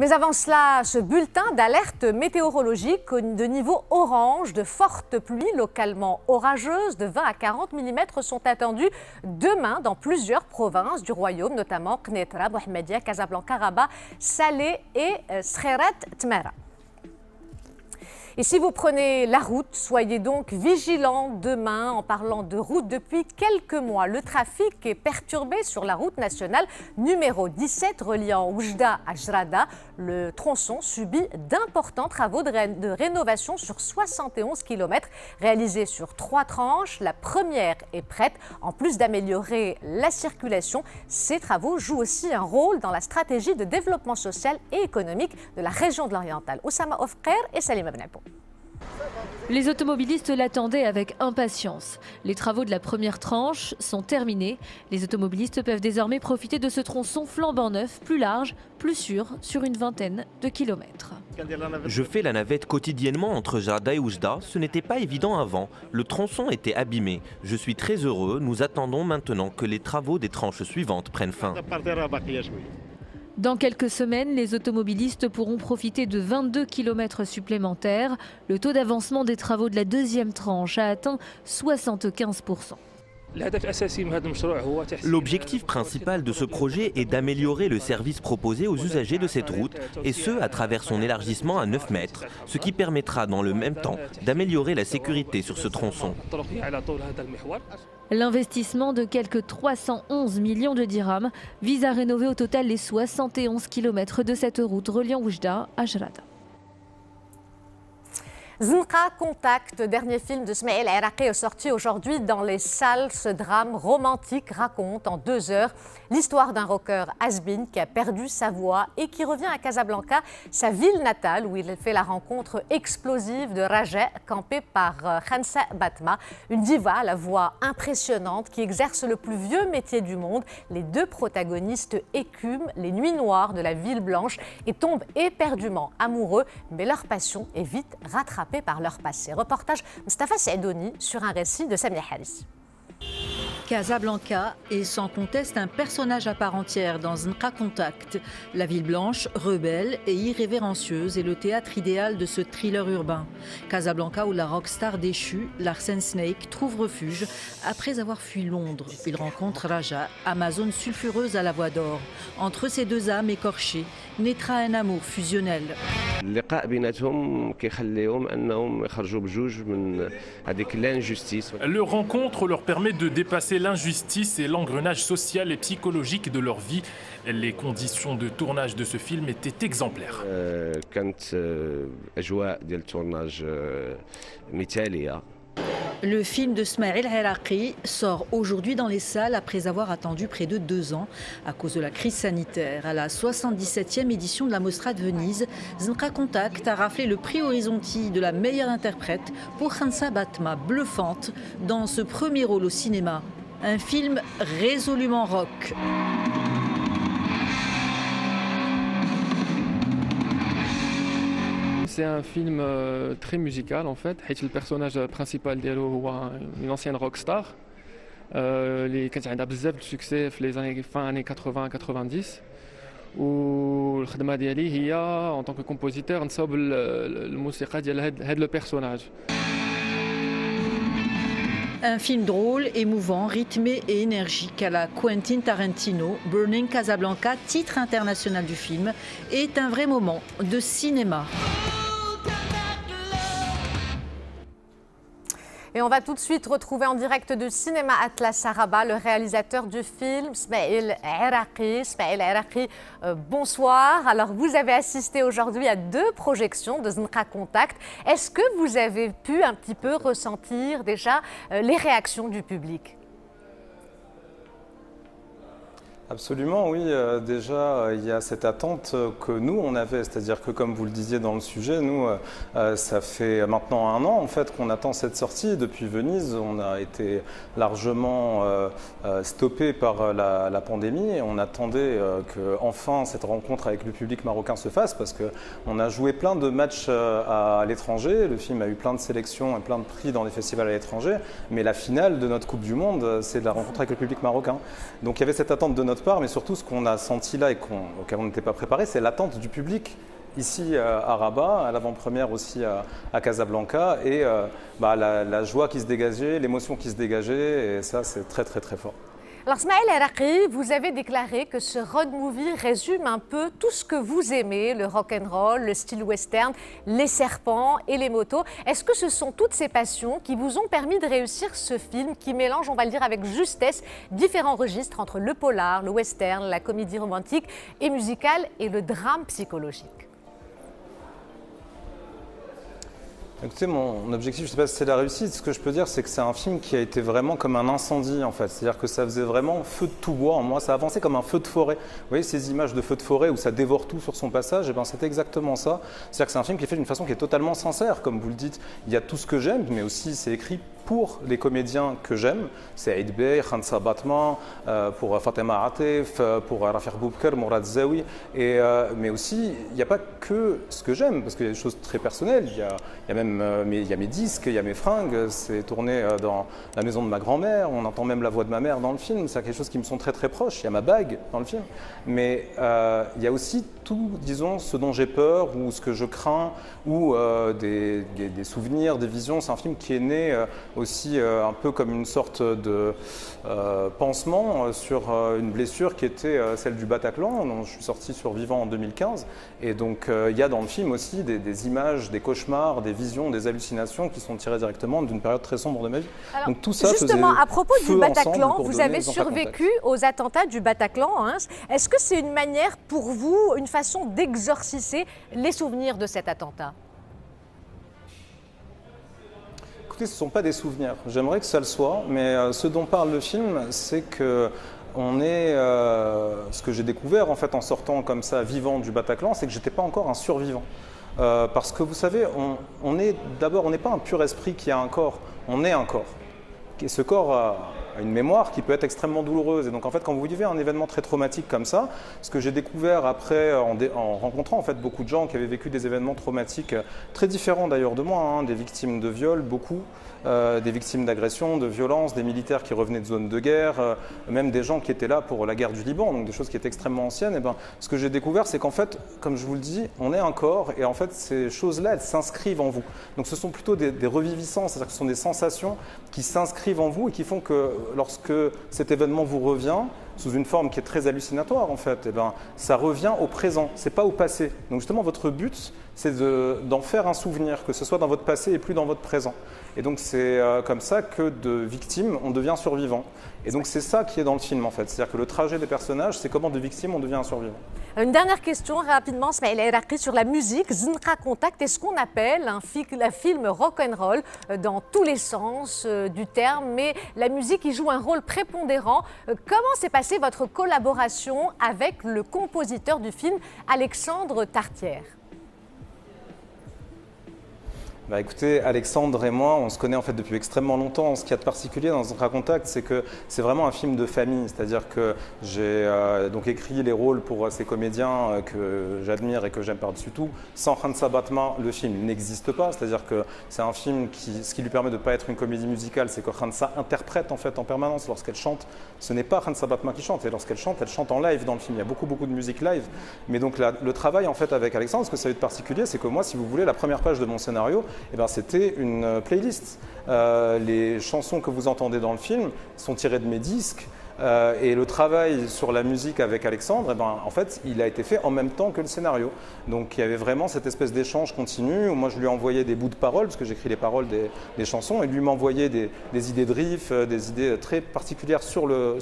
Mais avant cela, ce bulletin d'alerte météorologique de niveau orange, de fortes pluies localement orageuses de 20 à 40 mm sont attendues demain dans plusieurs provinces du royaume, notamment Knetra, Mohammedia, Casablanca, Rabat, Salé et Skhairat Tmara. Et si vous prenez la route, soyez donc vigilants demain. En parlant de route, depuis quelques mois, le trafic est perturbé sur la route nationale numéro 17 reliant Oujda à Jrada. Le tronçon subit d'importants travaux de rénovation sur 71 km réalisés sur 3 tranches. La première est prête. En plus d'améliorer la circulation, ces travaux jouent aussi un rôle dans la stratégie de développement social et économique de la région de l'Oriental. Oussama Ofker et Salim Abnabo. Les automobilistes l'attendaient avec impatience. Les travaux de la première tranche sont terminés. Les automobilistes peuvent désormais profiter de ce tronçon flambant neuf, plus large, plus sûr, sur une vingtaine de kilomètres. Je fais la navette quotidiennement entre Jrada et Oujda. Ce n'était pas évident avant. Le tronçon était abîmé. Je suis très heureux. Nous attendons maintenant que les travaux des tranches suivantes prennent fin. Dans quelques semaines, les automobilistes pourront profiter de 22 km supplémentaires. Le taux d'avancement des travaux de la deuxième tranche a atteint 75%. L'objectif principal de ce projet est d'améliorer le service proposé aux usagers de cette route, et ce à travers son élargissement à 9 mètres, ce qui permettra dans le même temps d'améliorer la sécurité sur ce tronçon. L'investissement de quelques 311 millions de dirhams vise à rénover au total les 71 km de cette route reliant Oujda à Jrada. Zinqa Contact, dernier film de Smaïl Erraqi, est sorti aujourd'hui dans les salles. Ce drame romantique raconte en 2 heures l'histoire d'un rocker has-been qui a perdu sa voix et qui revient à Casablanca, sa ville natale, où il fait la rencontre explosive de Raja, campé par Khansa Batma, une diva à la voix impressionnante qui exerce le plus vieux métier du monde. Les 2 protagonistes écument les nuits noires de la ville blanche et tombent éperdument amoureux, mais leur passion est vite rattrapée par leur passé. Reportage Mustafa Saïdouni sur un récit de Samia Haris. Casablanca est sans conteste un personnage à part entière dans Zinqa Contact. La ville blanche, rebelle et irrévérencieuse est le théâtre idéal de ce thriller urbain. Casablanca où la rockstar déchue, Larsen Snake, trouve refuge après avoir fui Londres. Il rencontre Raja, amazone sulfureuse à la voix d'or. Entre ces 2 âmes écorchées naîtra un amour fusionnel. Leur rencontre leur permet de dépasser l'injustice et l'engrenage social et psychologique de leur vie. Les conditions de tournage de ce film étaient exemplaires. Le film de Smaïl Erraqi sort aujourd'hui dans les salles après avoir attendu près de 2 ans à cause de la crise sanitaire. À la 77e édition de la Mostra de Venise, Zinqa Contact a raflé le prix Horizonti de la meilleure interprète pour Khansa Batma, bluffante dans ce premier rôle au cinéma. Un film résolument rock. C'est un film très musical en fait. Le personnage principal est une ancienne rockstar. Qui a eu beaucoup de succès dans les années 80-90. والخدمه ديالي هي en tant que compositeur نصاوب الموسيقى ديال هذا le personnage. Un film drôle, émouvant, rythmé et énergique à la Quentin Tarantino, Burning Casablanca, titre international du film, est un vrai moment de cinéma. Et on va tout de suite retrouver en direct de Cinéma Atlas à Rabat le réalisateur du film, Smaïl Erraqi. Smaïl Erraqi, bonsoir. Alors, vous avez assisté aujourd'hui à 2 projections de Zinqa Contact. Est-ce que vous avez pu un petit peu ressentir déjà les réactions du public ? Absolument, oui. Déjà, il y a cette attente que nous, on avait. C'est-à-dire que, comme vous le disiez dans le sujet, nous, ça fait maintenant 1 an en fait, qu'on attend cette sortie. Depuis Venise, on a été largement stoppé par la pandémie. Et on attendait qu'enfin cette rencontre avec le public marocain se fasse parce qu'on a joué plein de matchs à l'étranger. Le film a eu plein de sélections et plein de prix dans des festivals à l'étranger. Mais la finale de notre Coupe du Monde, c'est la rencontre avec le public marocain. Donc il y avait cette attente de notre notre part, mais surtout ce qu'on a senti là et auquel on n'était pas préparé, c'est l'attente du public. Ici à Rabat, à l'avant-première aussi à Casablanca, et la joie qui se dégageait, l'émotion qui se dégageait, et ça c'est très très très fort. Alors Smaïl Erraqi, vous avez déclaré que ce road movie résume un peu tout ce que vous aimez, le rock'n'roll, le style western, les serpents et les motos. Est-ce que ce sont toutes ces passions qui vous ont permis de réussir ce film qui mélange, on va le dire avec justesse, différents registres entre le polar, le western, la comédie romantique et musicale et le drame psychologique? Écoutez, mon objectif, je ne sais pas si c'est la réussite, ce que je peux dire, c'est que c'est un film qui a été vraiment comme un incendie en fait. C'est-à-dire que ça faisait vraiment feu de tout bois en moi, ça avançait comme un feu de forêt. Vous voyez ces images de feu de forêt où ça dévore tout sur son passage, et ben c'était exactement ça. C'est-à-dire que c'est un film qui est fait d'une façon qui est totalement sincère, comme vous le dites. Il y a tout ce que j'aime, mais aussi c'est écrit pour les comédiens que j'aime. C'est Aïd Bey, Khansa Batman, pour Fatima Atef, pour Rafir Boubker, Mourad Zawi. Mais aussi, il n'y a pas que ce que j'aime, parce qu'il y a des choses très personnelles. Il y a même il y a mes disques, il y a mes fringues. C'est tourné dans la maison de ma grand-mère. On entend même la voix de ma mère dans le film. C'est quelque chose qui me sont très très proches. Il y a ma bague dans le film. Mais il y a aussi tout, disons, ce dont j'ai peur ou ce que je crains ou des souvenirs, des visions. C'est un film qui est né aussi un peu comme une sorte de pansement sur une blessure qui était celle du Bataclan, dont je suis sorti survivant en 2015. Et donc il y a dans le film aussi des images, des cauchemars, des visions, des hallucinations qui sont tirées directement d'une période très sombre de ma vie. Alors, donc tout ça justement, à propos du Bataclan, vous avez Zunqa survécu aux attentats du Bataclan. Hein. Est-ce que c'est une manière pour vous, une façon d'exorciser les souvenirs de cet attentat? Écoutez, ce ne sont pas des souvenirs. J'aimerais que ça le soit, mais ce dont parle le film, c'est que ce que j'ai découvert en fait en sortant comme ça vivant du Bataclan, c'est que j'étais pas encore un survivant. Parce que vous savez, on n'est pas un pur esprit qui a un corps, on est un corps. Et ce corps a une mémoire qui peut être extrêmement douloureuse. Et donc en fait, quand vous vivez un événement très traumatique comme ça, ce que j'ai découvert après en rencontrant en fait beaucoup de gens qui avaient vécu des événements traumatiques très différents d'ailleurs de moi, hein, des victimes de viol, beaucoup, des victimes d'agression, de violence, des militaires qui revenaient de zones de guerre, même des gens qui étaient là pour la guerre du Liban, donc des choses qui étaient extrêmement anciennes. Et ben, ce que j'ai découvert, c'est qu'en fait, comme je vous le dis, on est un corps et en fait, ces choses-là, elles s'inscrivent en vous. Donc ce sont plutôt des reviviscences, c'est-à-dire que ce sont des sensations qui s'inscrivent en vous et qui font que lorsque cet événement vous revient, sous une forme qui est très hallucinatoire en fait, et ben, ça revient au présent, c'est pas au passé. Donc justement, votre but, c'est d'en faire un souvenir, que ce soit dans votre passé et plus dans votre présent. Et donc c'est comme ça que de victime, on devient survivant. Et donc c'est ça qui est dans le film en fait, c'est-à-dire que le trajet des personnages, c'est comment de victime on devient un survivant. Une dernière question rapidement, Smaïl Erraqi, sur la musique. Zunqa Contact est ce qu'on appelle un film rock'n'roll dans tous les sens du terme, mais la musique y joue un rôle prépondérant. Comment s'est passée votre collaboration avec le compositeur du film, Alexandre Tartière? Bah écoutez, Alexandre et moi, on se connaît en fait depuis extrêmement longtemps. Ce qu'il y a de particulier dans Zunqa Contact, c'est que c'est vraiment un film de famille. C'est-à-dire que j'ai donc écrit les rôles pour ces comédiens que j'admire et que j'aime par-dessus tout. Sans Khansa Batman, le film n'existe pas. C'est-à-dire que c'est un film ce qui lui permet de ne pas être une comédie musicale, c'est que Khansa interprète en fait en permanence lorsqu'elle chante. Ce n'est pas Khansa Batman qui chante, et lorsqu'elle chante en live dans le film. Il y a beaucoup de musique live. Mais donc le travail en fait avec Alexandre, ce que ça a eu de particulier, c'est que moi, si vous voulez, la première page de mon scénario, eh ben, c'était une playlist. Les chansons que vous entendez dans le film sont tirées de mes disques. Et le travail sur la musique avec Alexandre, eh ben, en fait, il a été fait en même temps que le scénario. Donc il y avait vraiment cette espèce d'échange continu où moi je lui envoyais des bouts de paroles, parce que j'écris les paroles des chansons, et lui m'envoyait des idées de riff, des idées très particulières sur le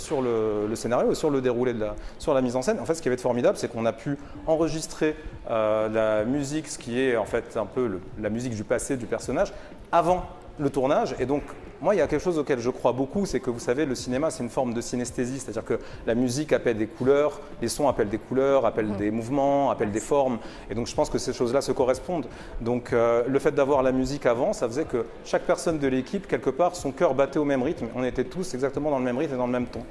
scénario, sur le déroulé, sur la mise en scène. En fait, ce qui avait de formidable, c'est qu'on a pu enregistrer la musique, ce qui est en fait un peu la musique du passé du personnage, avant le tournage. Et donc moi, il y a quelque chose auquel je crois beaucoup, c'est que vous savez, le cinéma, c'est une forme de synesthésie, c'est-à-dire que la musique appelle des couleurs, les sons appellent des couleurs, appellent des mouvements, appellent des formes, et donc je pense que ces choses-là se correspondent. Donc le fait d'avoir la musique avant, ça faisait que chaque personne de l'équipe, quelque part, son cœur battait au même rythme, on était tous exactement dans le même rythme et dans le même ton.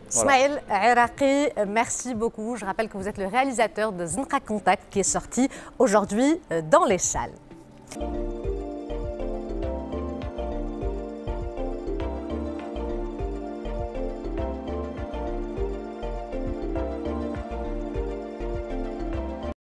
Voilà. Smaïl Erraqi, merci beaucoup. Je rappelle que vous êtes le réalisateur de Zunqa Contact qui est sorti aujourd'hui dans les salles.